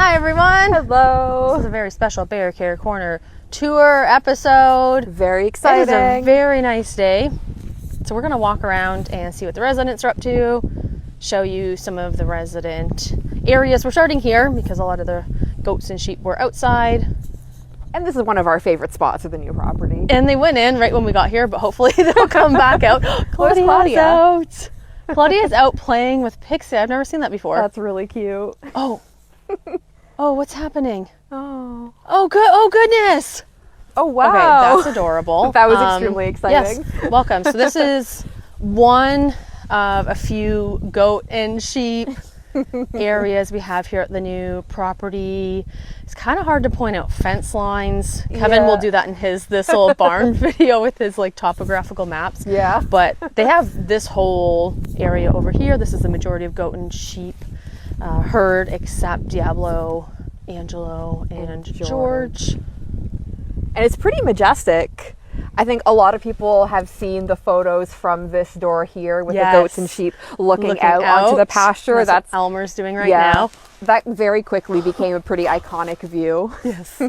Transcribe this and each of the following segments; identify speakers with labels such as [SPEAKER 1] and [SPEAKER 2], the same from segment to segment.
[SPEAKER 1] Hi everyone!
[SPEAKER 2] Hello!
[SPEAKER 1] This is a very special Bear Care Corner tour episode.
[SPEAKER 2] Very exciting.
[SPEAKER 1] It is a very nice day. So we're going to walk around and see what the residents are up to, show you some of the resident areas. We're starting here because a lot of the goats and sheep were outside.
[SPEAKER 2] And this is one of our favorite spots of the new property.
[SPEAKER 1] And they went in right when we got here, but hopefully they'll come back out. Claudia's out. Claudia's out playing with Pixie. I've never seen that before.
[SPEAKER 2] That's really cute.
[SPEAKER 1] Oh, what's happening?
[SPEAKER 2] Oh.
[SPEAKER 1] Oh, goodness.
[SPEAKER 2] Oh, wow.
[SPEAKER 1] Okay, that's adorable.
[SPEAKER 2] That was extremely exciting.
[SPEAKER 1] Yes, welcome. So this is one of a few goat and sheep areas we have here at the new property. It's kind of hard to point out fence lines. Kevin will do that in this little barn video with his like topographical maps.
[SPEAKER 2] Yeah.
[SPEAKER 1] But they have this whole area over here. This is the majority of goat and sheep herd, except Diablo, Angelo, and George.
[SPEAKER 2] And it's pretty majestic. I think a lot of people have seen the photos from this door here with the goats and sheep looking out onto the pasture.
[SPEAKER 1] That's what Elmer's doing right now.
[SPEAKER 2] That very quickly became a pretty iconic view.
[SPEAKER 1] Yes.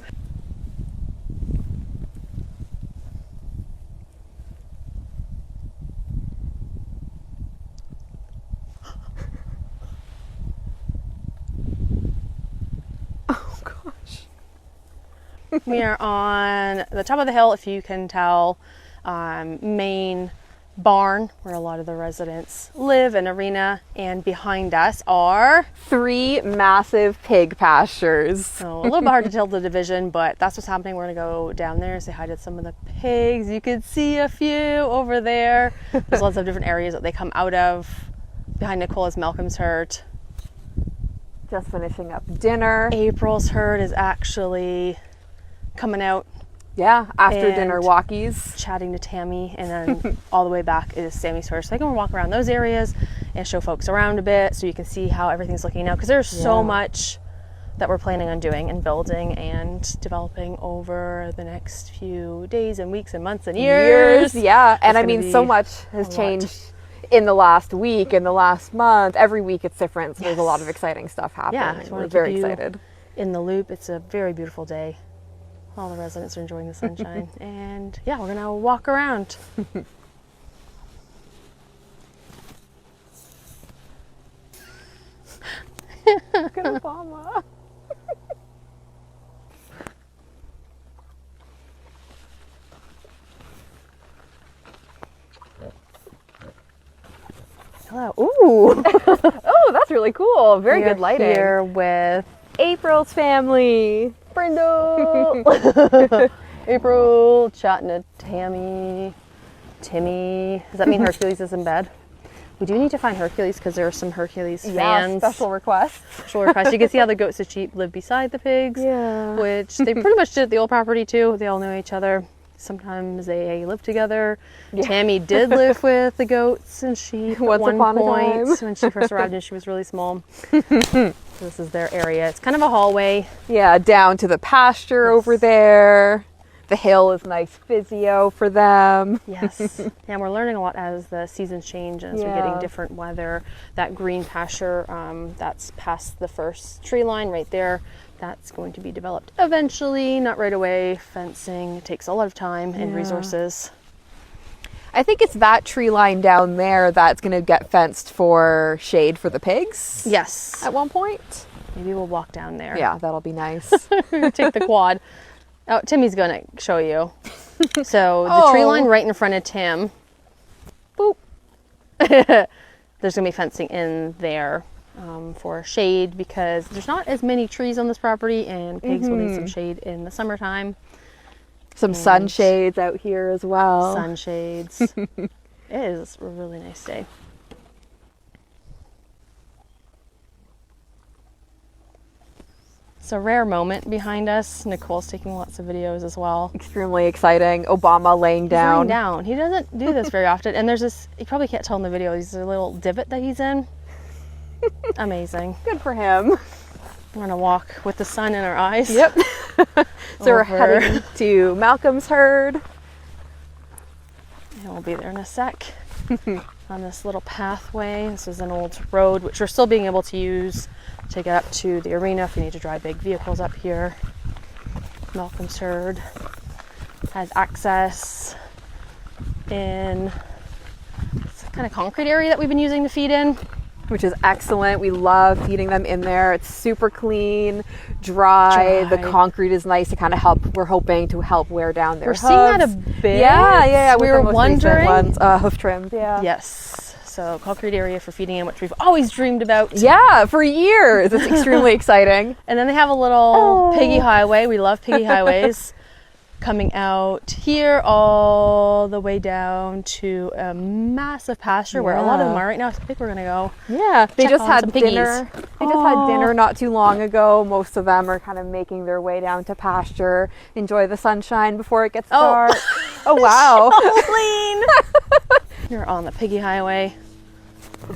[SPEAKER 2] Oh gosh.
[SPEAKER 1] We are on the top of the hill, if you can tell, main barn where a lot of the residents live, an arena, and behind us are
[SPEAKER 2] 3 massive pig pastures.
[SPEAKER 1] So a little bit hard to tell the division, but that's what's happening. We're gonna go down there and say hi to some of the pigs. You can see a few over there. There's lots of different areas that they come out of. Behind Nicole is Malcolm's herd.
[SPEAKER 2] Just finishing up dinner.
[SPEAKER 1] April's herd is actually coming out.
[SPEAKER 2] Yeah, after dinner walkies.
[SPEAKER 1] Chatting to Tammy, and then all the way back is Sammy's herd. So I can walk around those areas and show folks around a bit so you can see how everything's looking now, because there's so much that we're planning on doing and building and developing over the next few days and weeks and months and years.
[SPEAKER 2] Yeah, and I mean, so much has changed in the last week, in the last month. Every week it's different, so there's a lot of exciting stuff happening.
[SPEAKER 1] Yeah,
[SPEAKER 2] we're very excited.
[SPEAKER 1] In the loop, it's a very beautiful day. All the residents are enjoying the sunshine. And yeah, we're gonna walk around.
[SPEAKER 2] Look at Obama.
[SPEAKER 1] Hello. Ooh.
[SPEAKER 2] Oh, that's really cool. Very good lighting.
[SPEAKER 1] Here with
[SPEAKER 2] April's family.
[SPEAKER 1] Brindle. April, chatting to Tammy, Timmy. Does that mean Hercules is in bed? We do need to find Hercules because there are some Hercules fans.
[SPEAKER 2] Yeah, special requests.
[SPEAKER 1] Special requests. You can see how the goats and sheep live beside the pigs.
[SPEAKER 2] Yeah.
[SPEAKER 1] Which they pretty much did at the old property too. They all knew each other. Sometimes they live together. Yeah. Tammy did live with the goats and sheep at one point when she first arrived, and she was really small. This is their area. It's kind of a hallway.
[SPEAKER 2] Yeah, down to the pasture over there. The hill is nice physio for them.
[SPEAKER 1] Yes. And we're learning a lot as the seasons change and as we're getting different weather. That green pasture, that's past the first tree line right there. That's going to be developed eventually, not right away. Fencing takes a lot of time and resources.
[SPEAKER 2] I think it's that tree line down there that's going to get fenced for shade for the pigs.
[SPEAKER 1] Yes.
[SPEAKER 2] At one point.
[SPEAKER 1] Maybe we'll walk down there.
[SPEAKER 2] Yeah, that'll be nice.
[SPEAKER 1] Take the quad. Oh, Timmy's going to show you. So the tree line right in front of Tim. Boop. There's going to be fencing in there for shade because there's not as many trees on this property, and pigs will need some shade in the summertime.
[SPEAKER 2] Some sunshades out here as well.
[SPEAKER 1] Sunshades. It is a really nice day. It's a rare moment behind us. Nicole's taking lots of videos as well.
[SPEAKER 2] Extremely exciting. Obama laying down.
[SPEAKER 1] He's laying down. He doesn't do this very often. And there's this, you probably can't tell in the video, there's a little divot that he's in. Amazing.
[SPEAKER 2] Good for him.
[SPEAKER 1] We're gonna walk with the sun in our eyes.
[SPEAKER 2] Yep. So we're heading to Malcolm's herd.
[SPEAKER 1] And we'll be there in a sec. on this little pathway. This is an old road, which we're still being able to use to get up to the arena if you need to drive big vehicles up here. Malcolm's herd has access in this kind of concrete area that we've been using to feed in.
[SPEAKER 2] Which is excellent. We love feeding them in there. It's super clean, dry. The concrete is nice to kind of help. We're hoping to help wear down their hooves.
[SPEAKER 1] We're seeing that a bit.
[SPEAKER 2] Yeah.
[SPEAKER 1] We were wondering.
[SPEAKER 2] Hoof trims, yeah.
[SPEAKER 1] Yes. So concrete area for feeding in, which we've always dreamed about.
[SPEAKER 2] Yeah, for years. It's extremely exciting.
[SPEAKER 1] And then they have a little piggy highway. We love piggy highways. Coming out here all the way down to a massive pasture where a lot of them are right now. So I think we're gonna go.
[SPEAKER 2] Yeah, they just had dinner. They just had dinner not too long ago. Most of them are kind of making their way down to pasture, enjoy the sunshine before it gets dark. Oh wow!
[SPEAKER 1] You're on the piggy highway.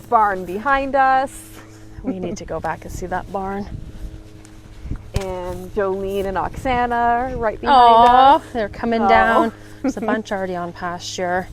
[SPEAKER 2] Barn behind us.
[SPEAKER 1] We need to go back and see that barn.
[SPEAKER 2] And Jolene and Oksana right behind us.
[SPEAKER 1] They're coming down. There's a bunch already on pasture.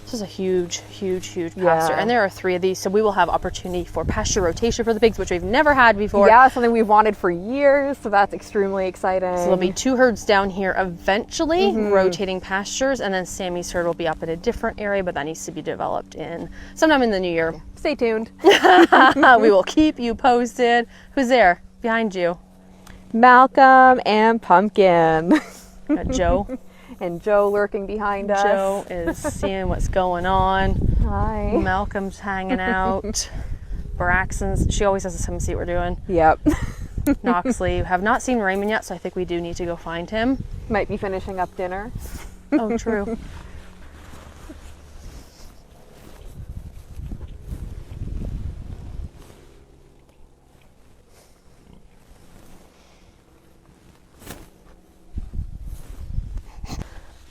[SPEAKER 1] This is a huge pasture. And there are 3 of these, so we will have opportunity for pasture rotation for the pigs, which we've never had before.
[SPEAKER 2] Yeah, something we've wanted for years, so that's extremely exciting.
[SPEAKER 1] So there'll be 2 herds down here eventually, rotating pastures, and then Sammy's herd will be up in a different area, but that needs to be developed in sometime in the new year.
[SPEAKER 2] Stay tuned.
[SPEAKER 1] We will keep you posted. Who's there behind you?
[SPEAKER 2] Malcolm and Pumpkin.
[SPEAKER 1] Got Joe.
[SPEAKER 2] And Joe lurking behind us.
[SPEAKER 1] Joe is seeing what's going on.
[SPEAKER 2] Hi.
[SPEAKER 1] Malcolm's hanging out. Braxton's, she always has to come see what we're doing.
[SPEAKER 2] Yep.
[SPEAKER 1] Knoxley, have not seen Raymond yet, so I think we do need to go find him.
[SPEAKER 2] Might be finishing up dinner.
[SPEAKER 1] Oh, true.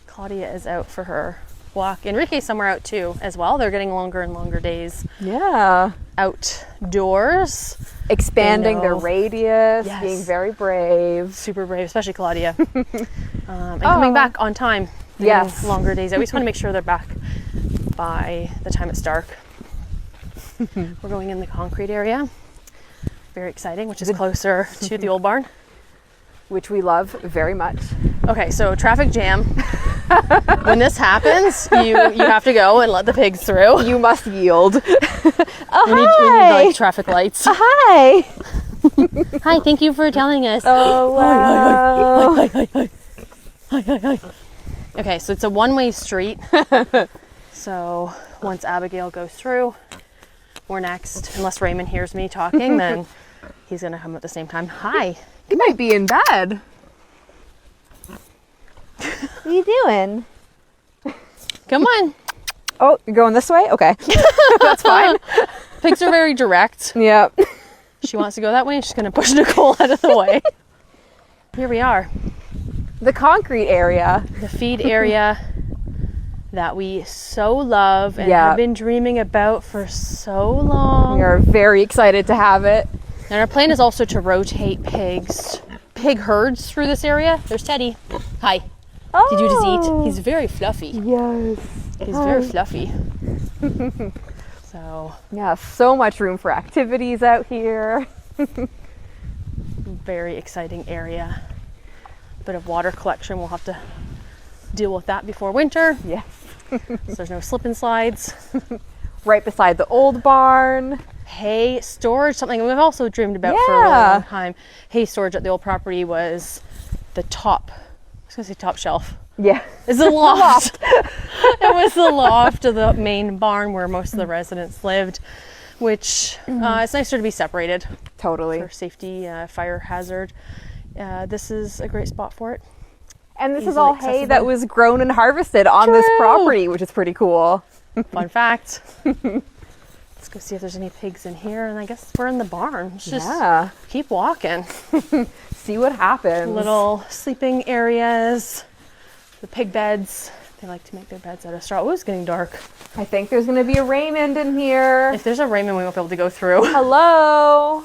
[SPEAKER 1] Claudia is out for her walk. Enrique's somewhere out too as well. They're getting longer and longer days.
[SPEAKER 2] Yeah.
[SPEAKER 1] Outdoors.
[SPEAKER 2] Expanding their radius, being very brave.
[SPEAKER 1] Super brave, especially Claudia. And coming back on time.
[SPEAKER 2] Yes.
[SPEAKER 1] Longer days. I always want to make sure they're back by the time it's dark. We're going in the concrete area. Very exciting, which is closer to the old barn.
[SPEAKER 2] Which we love very much.
[SPEAKER 1] Okay, so traffic jam. When this happens, you have to go and let the pigs through.
[SPEAKER 2] You must yield.
[SPEAKER 1] We need like traffic lights.
[SPEAKER 2] Hi.
[SPEAKER 1] Hi, thank you for telling us.
[SPEAKER 2] Oh, wow.
[SPEAKER 1] Hi. Okay, so it's a one-way street. So once Abigail goes through, we're next. Unless Raymond hears me talking, then he's going to come at the same time. Hi.
[SPEAKER 2] You might be in bed. What are you doing?
[SPEAKER 1] Come on.
[SPEAKER 2] Oh, you're going this way? Okay. That's fine.
[SPEAKER 1] Pigs are very direct.
[SPEAKER 2] Yep.
[SPEAKER 1] She wants to go that way, and she's going to push Nicole out of the way. Here we are.
[SPEAKER 2] The concrete area.
[SPEAKER 1] The feed area that we so love and have been dreaming about for so long.
[SPEAKER 2] We are very excited to have it.
[SPEAKER 1] And our plan is also to rotate pig herds through this area. There's Teddy. Hi.
[SPEAKER 2] Oh.
[SPEAKER 1] Did you just eat? He's very fluffy.
[SPEAKER 2] Yes.
[SPEAKER 1] He's very fluffy. So.
[SPEAKER 2] Yeah, so much room for activities out here.
[SPEAKER 1] Very exciting area. Bit of water collection. We'll have to deal with that before winter.
[SPEAKER 2] Yes.
[SPEAKER 1] So there's no slip and slides.
[SPEAKER 2] Right beside the old barn.
[SPEAKER 1] Hay storage, something we've also dreamed about for a really long time. Hay storage at the old property was the top, I was going to say top shelf.
[SPEAKER 2] Yeah.
[SPEAKER 1] It's the loft. It was the loft of the main barn where most of the residents lived, which it's nicer to be separated.
[SPEAKER 2] Totally.
[SPEAKER 1] For safety, fire hazard. This is a great spot for it.
[SPEAKER 2] And this is all hay that was grown and harvested on this property, which is pretty cool.
[SPEAKER 1] Fun fact. Let's go see if there's any pigs in here, and I guess we're in the barn. Let's just keep walking.
[SPEAKER 2] See what happens.
[SPEAKER 1] Little sleeping areas, the pig beds. They like to make their beds out of straw. Oh, it's getting dark.
[SPEAKER 2] I think there's going to be a Raymond in here.
[SPEAKER 1] If there's a Raymond, we won't be able to go through.
[SPEAKER 2] Hello.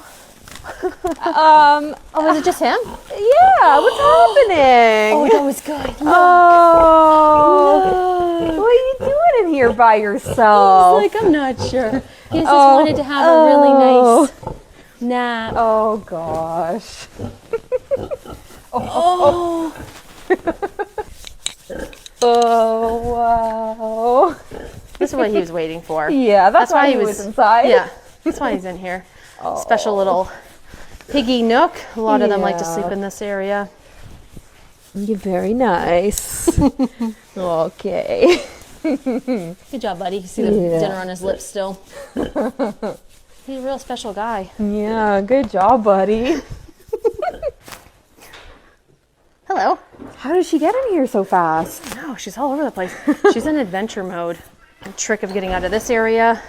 [SPEAKER 1] Oh, is it just him?
[SPEAKER 2] Yeah, what's happening?
[SPEAKER 1] Oh, that was good. Look.
[SPEAKER 2] Oh. What are you doing in here by yourself?
[SPEAKER 1] He's like, I'm not sure. He just wanted to have a really nice nap.
[SPEAKER 2] Oh gosh.
[SPEAKER 1] Oh.
[SPEAKER 2] Oh wow.
[SPEAKER 1] This is what he was waiting for.
[SPEAKER 2] Yeah, that's why he was inside.
[SPEAKER 1] Yeah, that's why he's in here. Special little piggy nook. A lot of them like to sleep in this area.
[SPEAKER 2] You're very nice. Okay.
[SPEAKER 1] Good job, buddy. You see the dinner on his lips still. He's a real special guy.
[SPEAKER 2] Yeah, good job, buddy.
[SPEAKER 1] Hello.
[SPEAKER 2] How did she get in here so fast?
[SPEAKER 1] No, she's all over the place. She's in adventure mode. A trick of getting out of this area.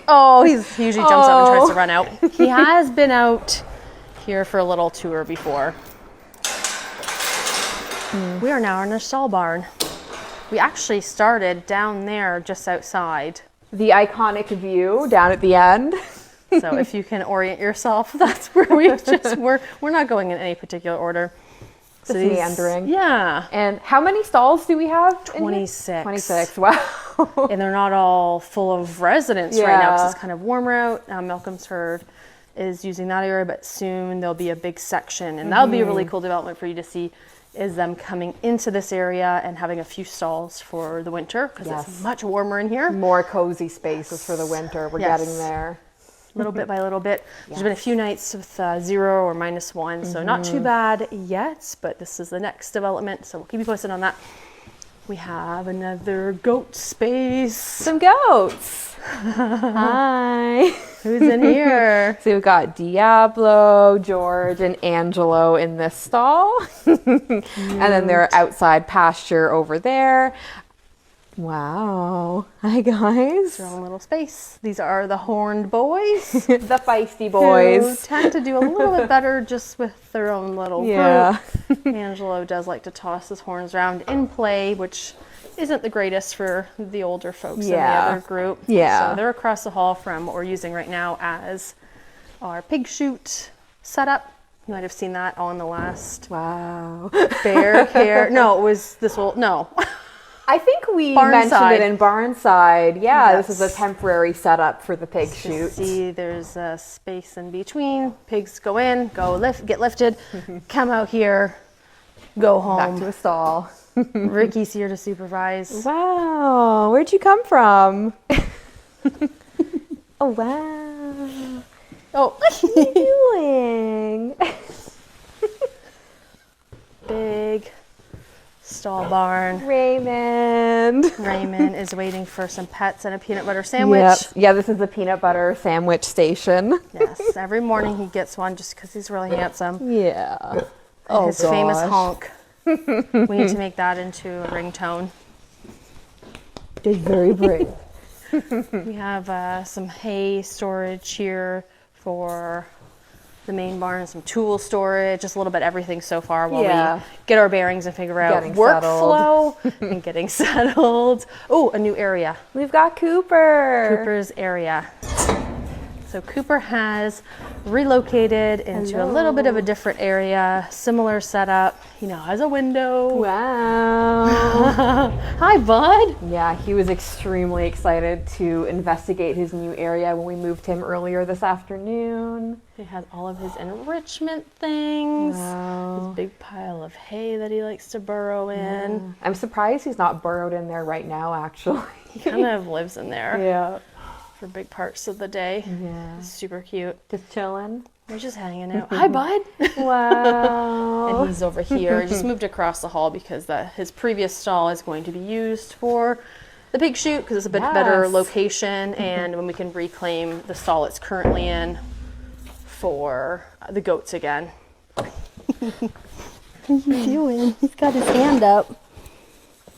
[SPEAKER 1] Oh, he usually jumps up and tries to run out. He has been out here for a little tour before. We are now in a stall barn. We actually started down there just outside.
[SPEAKER 2] The iconic view down at the end.
[SPEAKER 1] So if you can orient yourself, that's where we just were. We're not going in any particular order.
[SPEAKER 2] Just meandering.
[SPEAKER 1] Yeah.
[SPEAKER 2] And how many stalls do we have?
[SPEAKER 1] 26.
[SPEAKER 2] 26, wow.
[SPEAKER 1] And they're not all full of residents right now because it's kind of warmer out. Malcolm's herd is using that area, but soon there'll be a big section. And that'll be a really cool development for you to see, is them coming into this area and having a few stalls for the winter because it's much warmer in here.
[SPEAKER 2] More cozy spaces for the winter. We're getting there.
[SPEAKER 1] Little bit by little bit. There's been a few nights with 0 or -1, so not too bad yet, but this is the next development, so we'll keep you posted on that. We have another goat space.
[SPEAKER 2] Some goats. Hi.
[SPEAKER 1] Who's in here?
[SPEAKER 2] So we've got Diablo, George, and Angelo in this stall. And then their outside pasture over there. Wow. Hi, guys.
[SPEAKER 1] Their own little space. These are the horned boys.
[SPEAKER 2] The feisty boys.
[SPEAKER 1] Who tend to do a little bit better just with their own little group. Angelo does like to toss his horns around in play, which isn't the greatest for the older folks in the other group. So they're across the hall from what we're using right now as our pig chute setup. You might have seen that on the last bear care. No, it was this will no.
[SPEAKER 2] I think we mentioned it in Barnside. Yeah,
[SPEAKER 1] Yes.
[SPEAKER 2] this is a temporary setup for the pig chute.
[SPEAKER 1] See, there's a space in between. Pigs go in, get lifted, come out here, go home.
[SPEAKER 2] Back to a stall.
[SPEAKER 1] Ricky's here to supervise.
[SPEAKER 2] Wow, where'd you come from? Oh, wow.
[SPEAKER 1] Oh,
[SPEAKER 2] What are you doing?
[SPEAKER 1] big stall barn.
[SPEAKER 2] Raymond
[SPEAKER 1] is waiting for some pets and a peanut butter sandwich.
[SPEAKER 2] Yep. Yeah, this is the peanut butter sandwich station.
[SPEAKER 1] Yes, every morning he gets one just because he's really handsome.
[SPEAKER 2] Yeah.
[SPEAKER 1] And his famous honk. We need to make that into a ringtone.
[SPEAKER 2] They're very brave.
[SPEAKER 1] We have some hay storage here for the main barn, some tool storage, just a little bit of everything so far while we get our bearings and figure out workflow and getting settled. Oh, a new area.
[SPEAKER 2] We've got Cooper.
[SPEAKER 1] Cooper's area. So Cooper has relocated into a little bit of a different area, similar setup. He now has a window.
[SPEAKER 2] Wow.
[SPEAKER 1] Hi, bud.
[SPEAKER 2] Yeah, he was extremely excited to investigate his new area when we moved him earlier this afternoon.
[SPEAKER 1] He has all of his enrichment things.
[SPEAKER 2] Wow.
[SPEAKER 1] His big pile of hay that he likes to burrow in.
[SPEAKER 2] Yeah. I'm surprised he's not burrowed in there right now, actually.
[SPEAKER 1] He kind of lives in there.
[SPEAKER 2] Yeah.
[SPEAKER 1] For big parts of the day.
[SPEAKER 2] Yeah.
[SPEAKER 1] He's super cute.
[SPEAKER 2] Just chilling.
[SPEAKER 1] We're just hanging out. Hi, bud.
[SPEAKER 2] Wow.
[SPEAKER 1] And he's over here. He just moved across the hall because his previous stall is going to be used for the pig chute because it's a bit better location, and when we can reclaim the stall it's currently in for the goats again. What are you doing? He's got his hand up.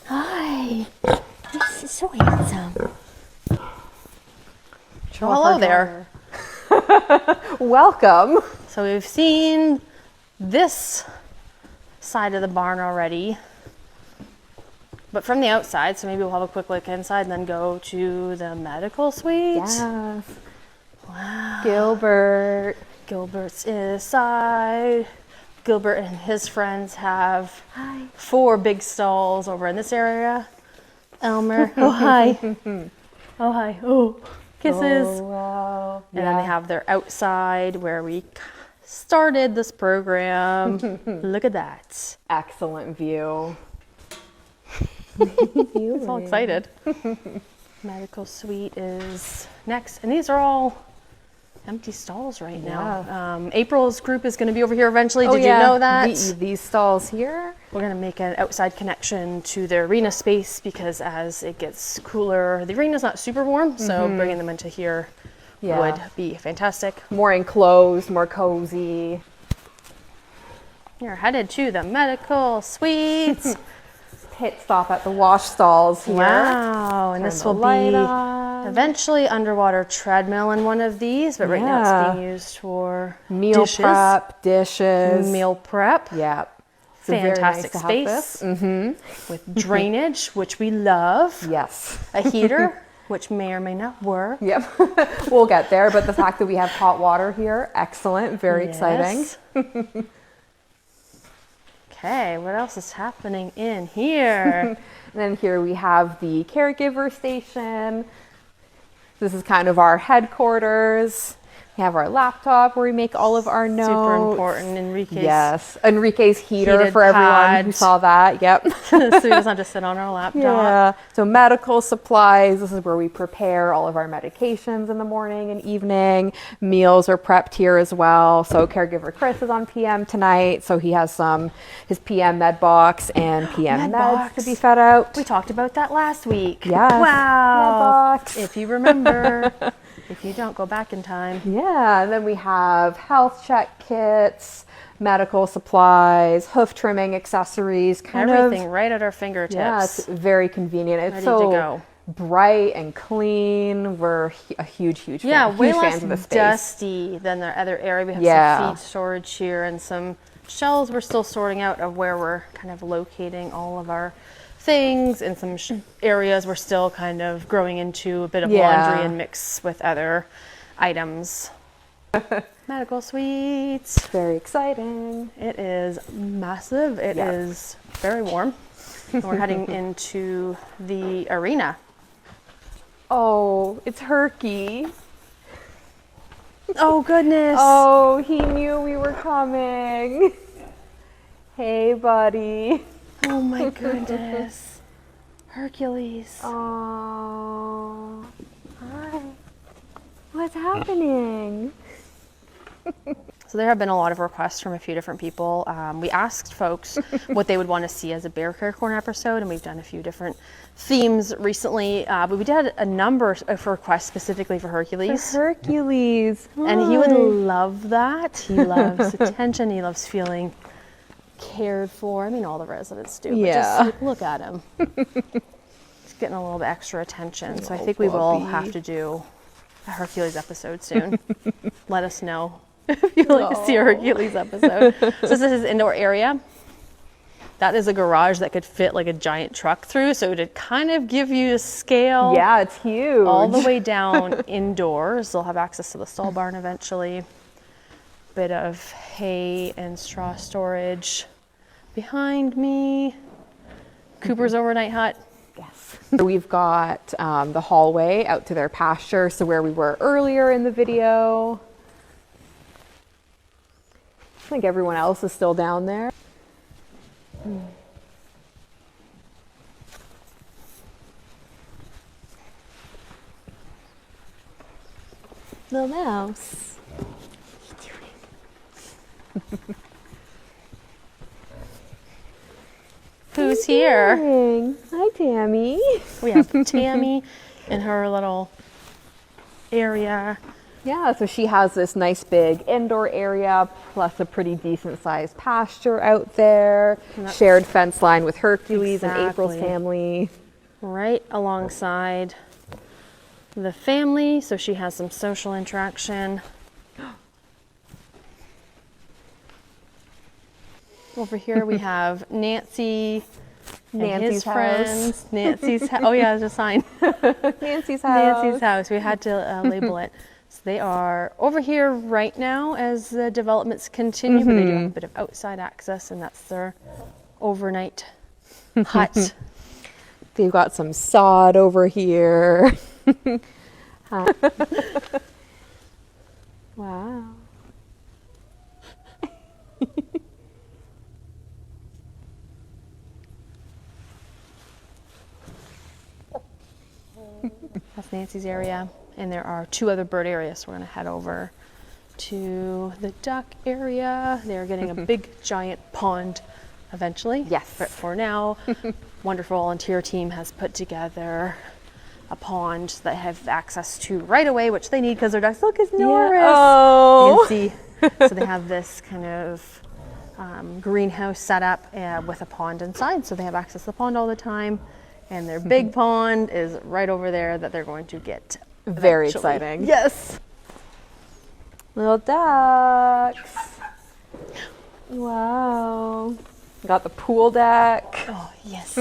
[SPEAKER 1] Hi. He's so handsome. Hello there.
[SPEAKER 2] Welcome.
[SPEAKER 1] So we've seen this side of the barn already, but from the outside, so maybe we'll have a quick look inside and then go to the medical suite.
[SPEAKER 2] Yes.
[SPEAKER 1] Wow. Gilbert's inside. Gilbert and his friends have 4 big stalls over in this area. Elmer. Oh, hi. Oh, hi. Oh, kisses.
[SPEAKER 2] Oh, wow.
[SPEAKER 1] And then they have their outside where we started this program. Look at that.
[SPEAKER 2] Excellent view.
[SPEAKER 1] I'm all excited. Medical suite is next. And these are all empty stalls right now. April's group is going to be over here eventually. Did you know that?
[SPEAKER 2] These stalls here?
[SPEAKER 1] We're going to make an outside connection to the arena space because as it gets cooler, the arena's not super warm, so bringing them into here would be fantastic.
[SPEAKER 2] More enclosed, more cozy.
[SPEAKER 1] You're headed to the medical suites.
[SPEAKER 2] Pit stop at the wash stalls here.
[SPEAKER 1] Wow, and this will be eventually underwater treadmill in one of these, but right now it's being used for
[SPEAKER 2] meal prep, dishes.
[SPEAKER 1] Meal prep.
[SPEAKER 2] Yeah.
[SPEAKER 1] Fantastic space with drainage, which we love.
[SPEAKER 2] Yes.
[SPEAKER 1] A heater, which may or may not work.
[SPEAKER 2] Yep. We'll get there, but the fact that we have hot water here, excellent, very exciting.
[SPEAKER 1] Okay, what else is happening in here?
[SPEAKER 2] And then here we have the caregiver station. This is kind of our headquarters. We have our laptop where we make all of our notes.
[SPEAKER 1] Super important. Enrique's.
[SPEAKER 2] Yes. Enrique's heater
[SPEAKER 1] Heated
[SPEAKER 2] for everyone
[SPEAKER 1] pad.
[SPEAKER 2] who saw that. Yep.
[SPEAKER 1] So he doesn't have to sit on our laptop.
[SPEAKER 2] Yeah. So medical supplies. This is where we prepare all of our medications in the morning and evening. Meals are prepped here as well. So caregiver Chris is on PM tonight. So he has his PM med box and PM
[SPEAKER 1] Med
[SPEAKER 2] meds
[SPEAKER 1] box.
[SPEAKER 2] to be fed out.
[SPEAKER 1] We talked about that last week.
[SPEAKER 2] Yes.
[SPEAKER 1] Wow.
[SPEAKER 2] Med box.
[SPEAKER 1] If you remember. If you don't, go back in time.
[SPEAKER 2] Yeah, and then we have health check kits, medical supplies, hoof trimming accessories,
[SPEAKER 1] Everything right at our fingertips.
[SPEAKER 2] Yeah, it's very convenient. It's
[SPEAKER 1] Ready
[SPEAKER 2] so
[SPEAKER 1] to go.
[SPEAKER 2] bright and clean. We're a huge
[SPEAKER 1] way less
[SPEAKER 2] fans of the space.
[SPEAKER 1] dusty than the other area. We have some feed storage here and some shelves we're still sorting out of where we're kind of locating all of our things, and some areas we're still kind of growing into a bit of laundry and mix with other items. Medical suites.
[SPEAKER 2] Very exciting.
[SPEAKER 1] It is massive. It is very warm. And we're heading into the arena.
[SPEAKER 2] Oh, it's Herky.
[SPEAKER 1] Oh, goodness.
[SPEAKER 2] Oh, he knew we were coming. Hey, buddy.
[SPEAKER 1] Oh my goodness. Hercules.
[SPEAKER 2] Oh. Hi. What's happening?
[SPEAKER 1] So there have been a lot of requests from a few different people. We asked folks what they would want to see as a Bear Care Corner episode, and we've done a few different themes recently. But we did a number of requests specifically for Hercules.
[SPEAKER 2] For Hercules.
[SPEAKER 1] And he would love that. He loves attention. He loves feeling cared for. I mean, all the residents do. But just look at him. He's getting a little bit extra attention. So I think we will have to do a Hercules episode soon. Let us know if you'd like to see a Hercules episode. So this is his indoor area. That is a garage that could fit like a giant truck through. So it would kind of give you a scale.
[SPEAKER 2] Yeah, it's huge.
[SPEAKER 1] All the way down indoors. They'll have access to the stall barn eventually. Bit of hay and straw storage behind me. Cooper's overnight hut.
[SPEAKER 2] Yes. We've got the hallway out to their pasture, so where we were earlier in the video. I think everyone else is still down there.
[SPEAKER 1] Little mouse. Who's here?
[SPEAKER 2] Hi, Tammy.
[SPEAKER 1] We have Tammy in her little area.
[SPEAKER 2] Yeah, so she has this nice big indoor area plus a pretty decent sized pasture out there. Shared fence line with Hercules and April's family.
[SPEAKER 1] Right alongside the family, so she has some social interaction. Over here we have Nancy and his friends. Nancy's house. Oh yeah, there's a sign.
[SPEAKER 2] Nancy's house.
[SPEAKER 1] Nancy's house. We had to label it. So they are over here right now as the developments continue, but they do have a bit of outside access, and that's their overnight hut.
[SPEAKER 2] They've got some sod over here. Hi. Wow.
[SPEAKER 1] That's Nancy's area, and there are 2 other bird areas, so we're going to head over to the duck area. They're getting a big giant pond eventually.
[SPEAKER 2] Yes.
[SPEAKER 1] But for now, wonderful volunteer team has put together a pond that have access to right away, which they need because their ducks, look, it's Norris.
[SPEAKER 2] Yeah. Oh.
[SPEAKER 1] You can see, so they have this kind of greenhouse set up with a pond inside, so they have access to the pond all the time. And their big pond is right over there that they're going to get
[SPEAKER 2] Very
[SPEAKER 1] eventually.
[SPEAKER 2] exciting.
[SPEAKER 1] Yes.
[SPEAKER 2] Little ducks. Wow. Got the pool deck.
[SPEAKER 1] Oh, yes.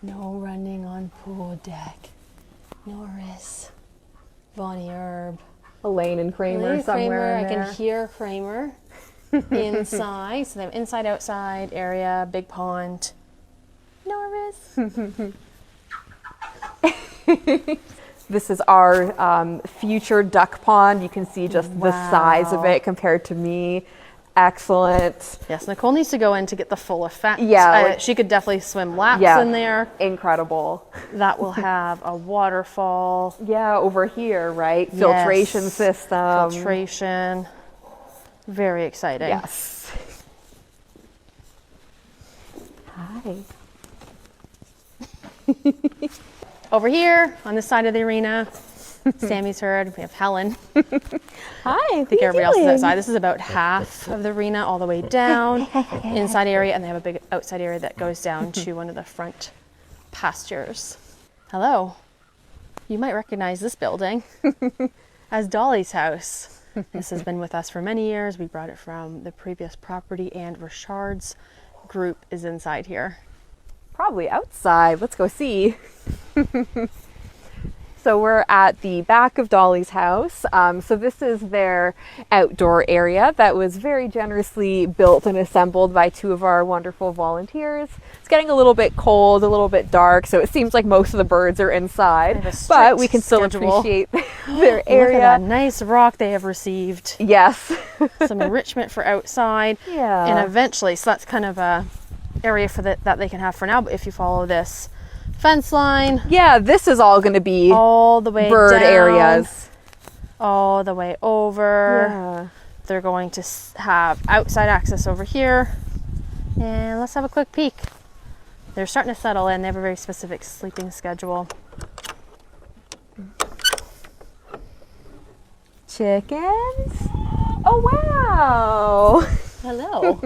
[SPEAKER 1] No running on pool deck. Norris. Bonnie Herb.
[SPEAKER 2] Elaine and Kramer
[SPEAKER 1] Elaine,
[SPEAKER 2] somewhere in
[SPEAKER 1] I
[SPEAKER 2] there.
[SPEAKER 1] can hear Kramer inside. So they have inside, outside area, big pond. Norris.
[SPEAKER 2] This is our future duck pond. You can see just the size of it compared to me. Excellent.
[SPEAKER 1] Yes, Nicole needs to go in to get the full effect.
[SPEAKER 2] Yeah,
[SPEAKER 1] she could definitely swim laps in there.
[SPEAKER 2] Incredible.
[SPEAKER 1] That will have a waterfall.
[SPEAKER 2] Yeah, over here, right? Filtration system.
[SPEAKER 1] Filtration. Very exciting.
[SPEAKER 2] Yes. Hi.
[SPEAKER 1] Over here on this side of the arena, Sammy's herd. We have Helen.
[SPEAKER 2] Hi.
[SPEAKER 1] I think everybody else is outside. This is about half of the arena all the way down, inside area, and they have a big outside area that goes down to one of the front pastures. Hello. You might recognize this building as Dolly's house. This has been with us for many years. We brought it from the previous property, and Richard's group is inside here.
[SPEAKER 2] Probably outside. Let's go see. So we're at the back of Dolly's house. So this is their outdoor area that was very generously built and assembled by 2 of our wonderful volunteers. It's getting a little bit cold, a little bit dark, so it seems like most of the birds are inside, but we can still appreciate their area.
[SPEAKER 1] Look at that nice rock they have received.
[SPEAKER 2] Yes.
[SPEAKER 1] Some enrichment for outside.
[SPEAKER 2] Yeah.
[SPEAKER 1] And eventually, so that's kind of a area for that they can have for now, but if you follow this fence line,
[SPEAKER 2] Yeah, this is all going to be
[SPEAKER 1] all the way
[SPEAKER 2] bird
[SPEAKER 1] down,
[SPEAKER 2] areas.
[SPEAKER 1] all the way over.
[SPEAKER 2] Yeah.
[SPEAKER 1] They're going to have outside access over here. And let's have a quick peek. They're starting to settle in. They have a very specific sleeping schedule.
[SPEAKER 2] Chickens? Oh, wow.
[SPEAKER 1] Hello.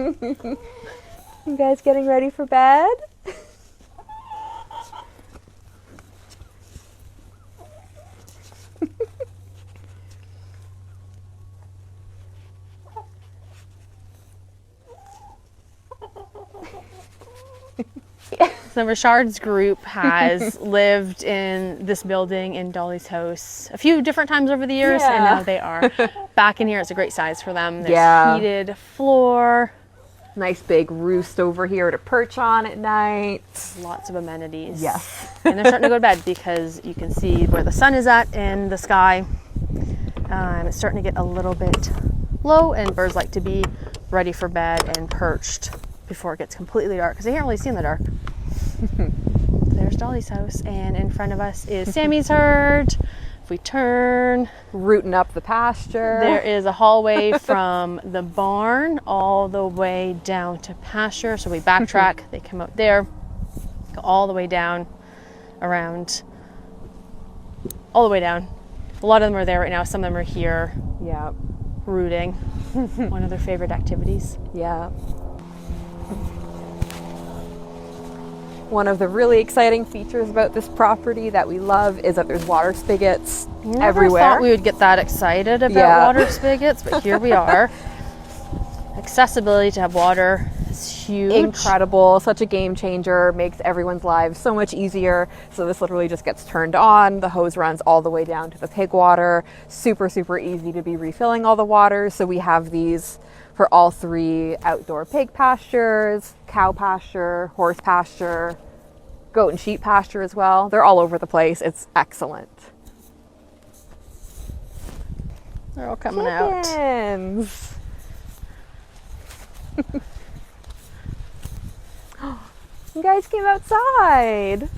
[SPEAKER 2] You guys getting ready for bed?
[SPEAKER 1] So Richard's group has lived in this building in Dolly's house a few different times over the years, and now they are back in here. It's a great size for them. There's heated floor.
[SPEAKER 2] Nice big roost over here to perch on at night.
[SPEAKER 1] Lots of amenities.
[SPEAKER 2] Yes.
[SPEAKER 1] And they're starting to go to bed because you can see where the sun is at in the sky. It's starting to get a little bit low, and birds like to be ready for bed and perched before it gets completely dark because they can't really see in the dark. There's Dolly's house, and in front of us is Sammy's herd. If we turn,
[SPEAKER 2] Rooting up the pasture.
[SPEAKER 1] there is a hallway from the barn all the way down to pasture. So we backtrack, they come out there, go all the way down, around, all the way down. A lot of them are there right now. Some of them are here
[SPEAKER 2] Yeah.
[SPEAKER 1] rooting. One of their favorite activities.
[SPEAKER 2] Yeah. One of the really exciting features about this property that we love is that there's water spigots everywhere.
[SPEAKER 1] Never thought we would get that excited about water spigots, but here we are. Accessibility to have water is huge.
[SPEAKER 2] Incredible, such a game changer, makes everyone's lives so much easier. So this literally just gets turned on, the hose runs all the way down to the pig water. Super, super easy to be refilling all the water. So we have these for all 3 outdoor pig pastures, cow pasture, horse pasture. goat and sheep pasture as well. They're all over the place. It's excellent.
[SPEAKER 1] They're all coming out.
[SPEAKER 2] Chickens. You guys came outside.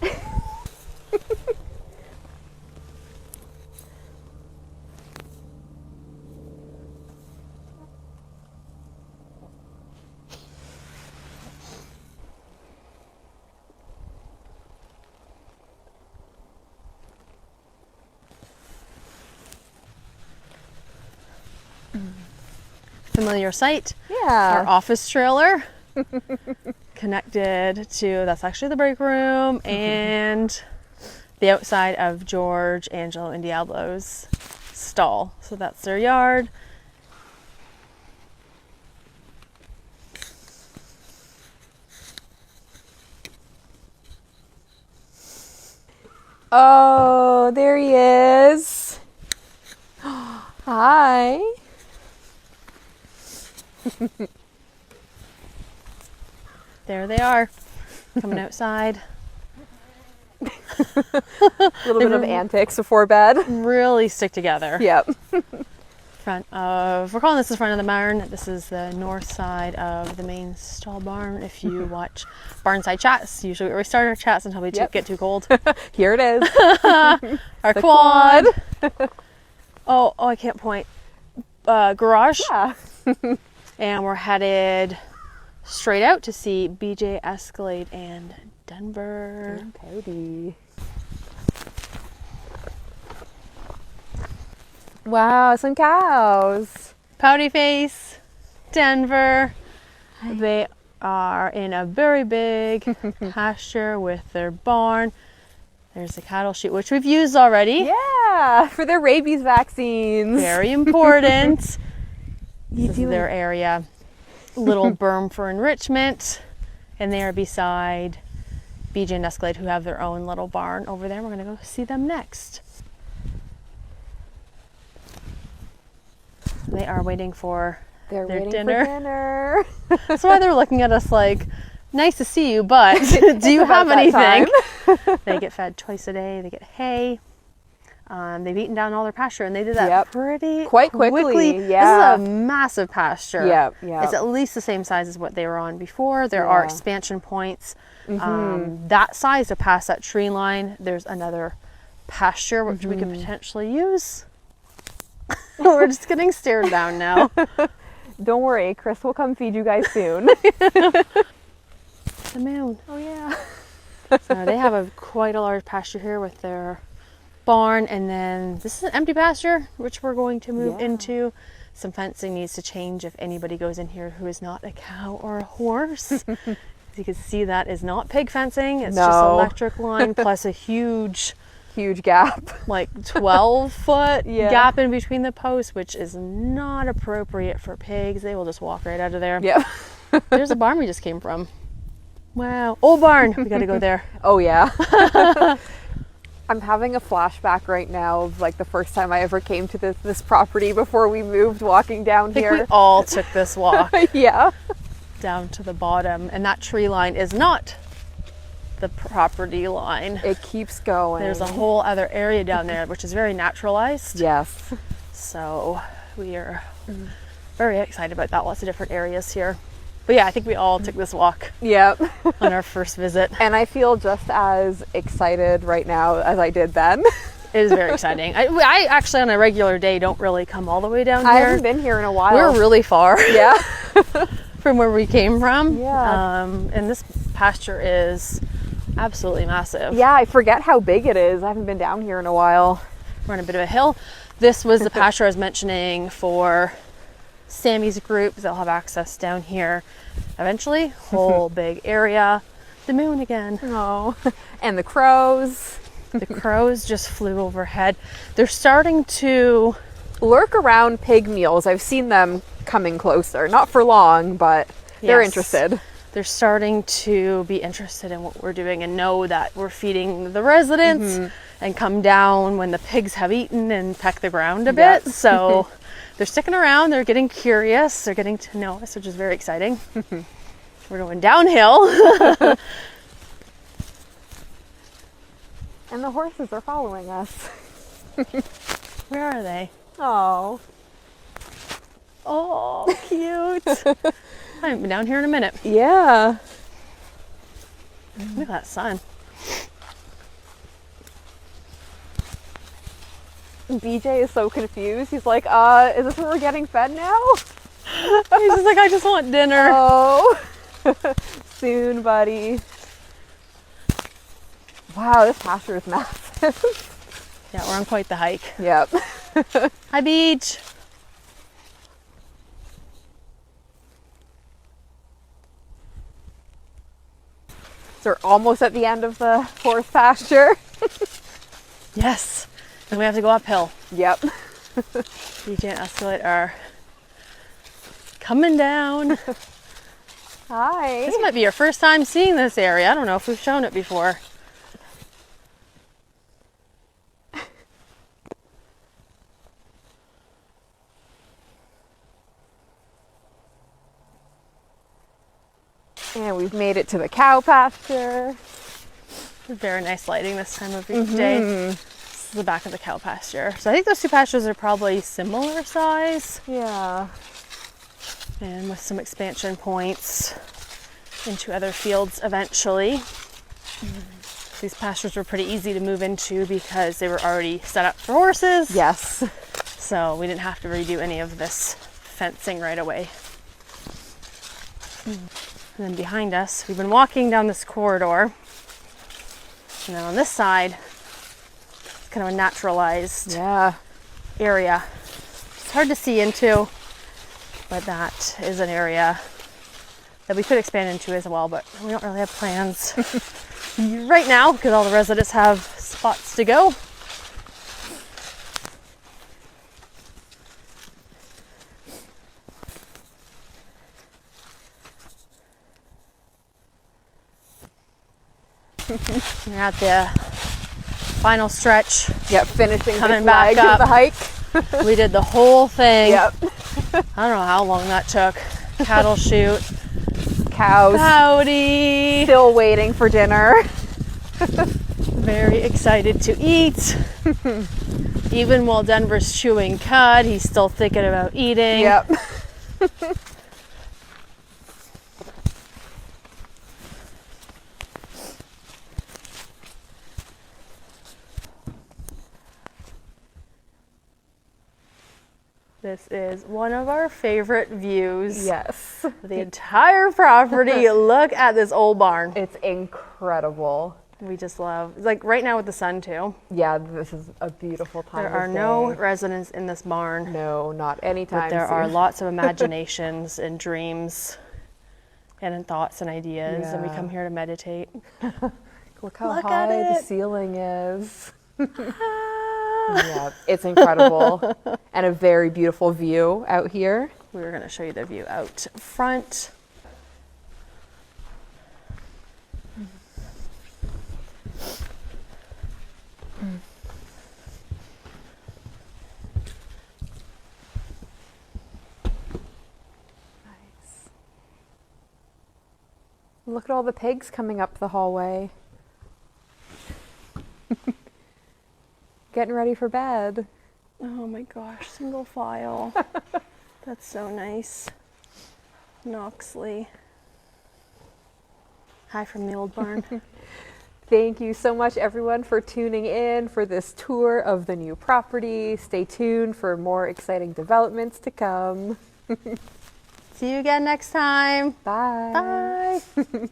[SPEAKER 1] Familiar sight.
[SPEAKER 2] Yeah.
[SPEAKER 1] Our office trailer connected to, that's actually the break room, and the outside of George, Angelo, and Diablo's stall. So that's their yard.
[SPEAKER 2] Oh, there he is. Hi.
[SPEAKER 1] There they are, coming outside.
[SPEAKER 2] A little bit of antics before bed.
[SPEAKER 1] Really stick together.
[SPEAKER 2] Yep.
[SPEAKER 1] We're calling this the front of the barn. This is the north side of the main stall barn. If you watch Barnside Chats, usually we start our chats until we get too cold.
[SPEAKER 2] Here it is.
[SPEAKER 1] Our quad. Oh, I can't point. Garage.
[SPEAKER 2] Yeah.
[SPEAKER 1] And we're headed straight out to see BJ, Escalade, and Denver.
[SPEAKER 2] Cody. Wow, some cows.
[SPEAKER 1] Pouty Face, Denver. They are in a very big pasture with their barn. There's the cattle chute, which we've used already.
[SPEAKER 2] Yeah, for their rabies vaccines.
[SPEAKER 1] Very important. This is their area. Little berm for enrichment. And they are beside BJ and Escalade, who have their own little barn over there. We're going to go see them next. They are waiting for
[SPEAKER 2] They're
[SPEAKER 1] their
[SPEAKER 2] waiting
[SPEAKER 1] dinner.
[SPEAKER 2] for dinner.
[SPEAKER 1] That's why they're looking at us like, nice to see you, but do you have
[SPEAKER 2] About that
[SPEAKER 1] anything? They get fed twice a day. They get hay. They've eaten down all their pasture, and they did that
[SPEAKER 2] quite quickly. Yeah.
[SPEAKER 1] This is a massive pasture.
[SPEAKER 2] Yeah.
[SPEAKER 1] It's at least the same size as what they were on before. There are expansion points. That size to pass that tree line. There's another pasture which we could potentially use. We're just getting stared down now.
[SPEAKER 2] Don't worry, Chris will come feed you guys soon.
[SPEAKER 1] The moon.
[SPEAKER 2] Oh yeah.
[SPEAKER 1] So they have quite a large pasture here with their barn, and then this is an empty pasture which we're going to move into. Some fencing needs to change if anybody goes in here who is not a cow or a horse. As you can see, that is not pig fencing. It's just electric line plus a huge
[SPEAKER 2] gap,
[SPEAKER 1] like 12-foot gap in between the posts, which is not appropriate for pigs. They will just walk right out of there.
[SPEAKER 2] Yep.
[SPEAKER 1] There's a barn we just came from. Wow. Old barn. We got to go there.
[SPEAKER 2] Oh yeah. I'm having a flashback right now of like the first time I ever came to this property before we moved, walking down here.
[SPEAKER 1] We all took this walk.
[SPEAKER 2] Yeah.
[SPEAKER 1] Down to the bottom, and that tree line is not the property line.
[SPEAKER 2] It keeps going.
[SPEAKER 1] There's a whole other area down there which is very naturalized.
[SPEAKER 2] Yes.
[SPEAKER 1] So we are very excited about that. Lots of different areas here. But yeah, I think we all took this walk.
[SPEAKER 2] Yep.
[SPEAKER 1] On our first visit.
[SPEAKER 2] And I feel just as excited right now as I did then.
[SPEAKER 1] It is very exciting. I actually on a regular day don't really come all the way down here.
[SPEAKER 2] I haven't been here in a while.
[SPEAKER 1] We're really far.
[SPEAKER 2] Yeah.
[SPEAKER 1] From where we came from.
[SPEAKER 2] Yeah.
[SPEAKER 1] And this pasture is absolutely massive.
[SPEAKER 2] Yeah, I forget how big it is. I haven't been down here in a while.
[SPEAKER 1] We're on a bit of a hill. This was the pasture I was mentioning for Sammy's group. They'll have access down here eventually. Whole big area. The moon again.
[SPEAKER 2] Oh, and the crows.
[SPEAKER 1] The crows just flew overhead. They're starting to
[SPEAKER 2] lurk around pig meals. I've seen them coming closer. Not for long, but they're interested.
[SPEAKER 1] They're starting to be interested in what we're doing and know that we're feeding the residents and come down when the pigs have eaten and peck the ground a bit. So they're sticking around. They're getting curious. They're getting to know us, which is very exciting. We're going downhill.
[SPEAKER 2] And the horses are following us.
[SPEAKER 1] Where are they?
[SPEAKER 2] Oh.
[SPEAKER 1] Oh, cute. I haven't been down here in a minute.
[SPEAKER 2] Yeah.
[SPEAKER 1] Look at that sun.
[SPEAKER 2] BJ is so confused. He's like, is this where we're getting fed now?
[SPEAKER 1] He's just like, I just want dinner.
[SPEAKER 2] Oh. Soon, buddy. Wow, this pasture is massive.
[SPEAKER 1] Yeah, we're on quite the hike.
[SPEAKER 2] Yep.
[SPEAKER 1] Hi, Beach.
[SPEAKER 2] So we're almost at the end of the horse pasture.
[SPEAKER 1] Yes. And we have to go uphill.
[SPEAKER 2] Yep.
[SPEAKER 1] BJ and Escalade are coming down.
[SPEAKER 2] Hi.
[SPEAKER 1] This might be your first time seeing this area. I don't know if we've shown it before.
[SPEAKER 2] And we've made it to the cow pasture.
[SPEAKER 1] Very nice lighting this time of day. This is the back of the cow pasture. So I think those two pastures are probably similar size.
[SPEAKER 2] Yeah.
[SPEAKER 1] And with some expansion points into other fields eventually. These pastures were pretty easy to move into because they were already set up for horses.
[SPEAKER 2] Yes.
[SPEAKER 1] So we didn't have to redo any of this fencing right away. And then behind us, we've been walking down this corridor. And then on this side, it's kind of a naturalized area. It's hard to see into, but that is an area that we could expand into as well, but we don't really have plans right now because all the residents have spots to go. We're at the final stretch.
[SPEAKER 2] Yep, finishing
[SPEAKER 1] Coming
[SPEAKER 2] this
[SPEAKER 1] back
[SPEAKER 2] leg of
[SPEAKER 1] up.
[SPEAKER 2] the hike.
[SPEAKER 1] We did the whole thing.
[SPEAKER 2] Yep.
[SPEAKER 1] I don't know how long that took. Cattle chute.
[SPEAKER 2] Cows
[SPEAKER 1] Howdy.
[SPEAKER 2] still waiting for dinner.
[SPEAKER 1] Very excited to eat. Even while Denver's chewing cud, he's still thinking about eating.
[SPEAKER 2] Yep.
[SPEAKER 1] This is one of our favorite views.
[SPEAKER 2] Yes.
[SPEAKER 1] The entire property. Look at this old barn.
[SPEAKER 2] It's incredible.
[SPEAKER 1] We just love, it's like right now with the sun too.
[SPEAKER 2] Yeah, this is a beautiful time
[SPEAKER 1] There
[SPEAKER 2] of
[SPEAKER 1] are no
[SPEAKER 2] day.
[SPEAKER 1] residents in this barn.
[SPEAKER 2] No, not anytime
[SPEAKER 1] But there
[SPEAKER 2] soon.
[SPEAKER 1] are lots of imaginations and dreams and in thoughts and ideas, and we
[SPEAKER 2] Yeah.
[SPEAKER 1] come here to meditate.
[SPEAKER 2] Look how
[SPEAKER 1] Look
[SPEAKER 2] high
[SPEAKER 1] at
[SPEAKER 2] the
[SPEAKER 1] it.
[SPEAKER 2] ceiling is. Yeah, it's incredible. And a very beautiful view out here.
[SPEAKER 1] We were going to show you the view out front.
[SPEAKER 2] Nice. Look at all the pigs coming up the hallway. Getting ready for bed.
[SPEAKER 1] Oh my gosh, single file. That's so nice. Knoxley. Hi from the old barn.
[SPEAKER 2] Thank you so much, everyone, for tuning in for this tour of the new property. Stay tuned for more exciting developments to come.
[SPEAKER 1] See you again next time.
[SPEAKER 2] Bye.
[SPEAKER 1] Bye.